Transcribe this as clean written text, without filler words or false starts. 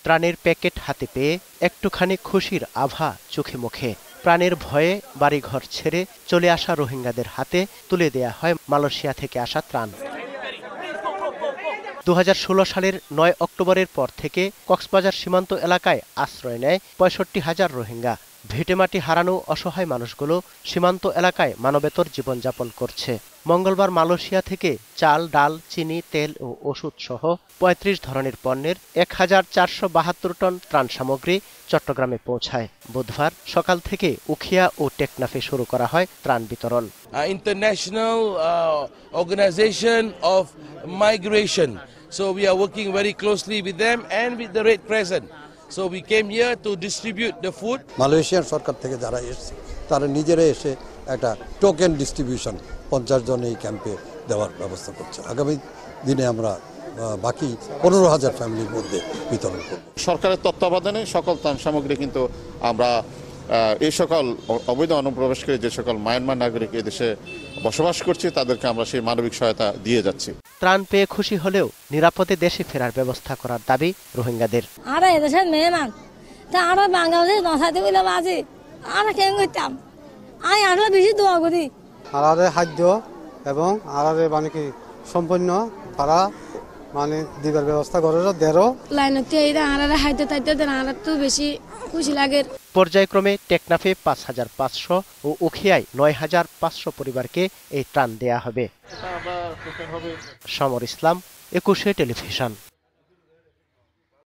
ত্রাণের প্যাকেট হাতে পেয়ে একটুখানি খুশির আভা চোখে মুখে। প্রাণের ভয়ে বাড়িঘর ছেড়ে চলে আসা রোহিঙ্গাদের হাতে তুলে দেয়া হয় মালয়েশিয়া থেকে আসা ত্রাণ। 2016 সালের 9 অক্টোবরের পর থেকে কক্সবাজার সীমান্ত এলাকায় আশ্রয় নেয় 65,000 রোহিঙ্গা। ভিটেমাটি হারানো অসহায় মানুষগুলো সীমান্ত এলাকায় মানবেতর জীবনযাপন করছে। মঙ্গলবার মালয়েশিয়া থেকে চাল, ডাল, চিনি, তেল ও ওষুধ সহ 35 ধরনের পণ্যের 1472 টন ত্রাণ সামগ্রী চট্টগ্রামে পৌঁছায়। বুধবার সকাল থেকে উখিয়া ও টেকনাফে শুরু করা হয় ত্রাণ বিতরণ। International Organization of Migration. So we are working very closely with them and with the Red Crescent. So we came here to distribute the food. মালয়েশিয়ার সরকার থেকে যারা এসেছে তারা নিজেরা এসে একটা টোকেন ডিস্ট্রিবিউশন 50 জন এই ক্যাম্পে দেওয়ার ব্যবস্থা করছে। আগামী দিনে আমরা বাকি 15,000 ফ্যামিলির মধ্যে বিতরণ করব। সরকারের তত্ত্বাবধানে সকল ত্রাণ সামগ্রী কিন্তু আমরা এই সকল অবৈধ অনুপ্রবেশকারী যে সকল মায়ানমার নাগরিক এদেশে বসবাস করছে তাদেরকে আমরা সেই মানবিক সহায়তা দিয়ে যাচ্ছি। ত্রাণ পেয়ে খুশি হলেও নিরাপদে দেশে ফেরার ব্যবস্থা করার দাবি রোহিঙ্গাদের। আমরা এদেশের মেহমান, তা আমরা বাংলাদেশ বাঁচাতে বলে বাঁচি, আমরা কেন করতাম? আমি আমরা বেশি দোয়া করি। আলাদা খাদ্য এবং আলাদা মানে কি সম্পূর্ণ তারা মানে দিবার ব্যবস্থা করে দেরো লাইনতে এইরা আলাদা খাদ্য তাইতে দেন, আর তো বেশি খুশি লাগে। পর্যায়ক্রমে টেকনাফে 5,500 ও উখিয়ায় 9,500 পরিবারকে এই ত্রাণ দেয়া হবে। সমর ইসলাম, 21 টেলিভিশন।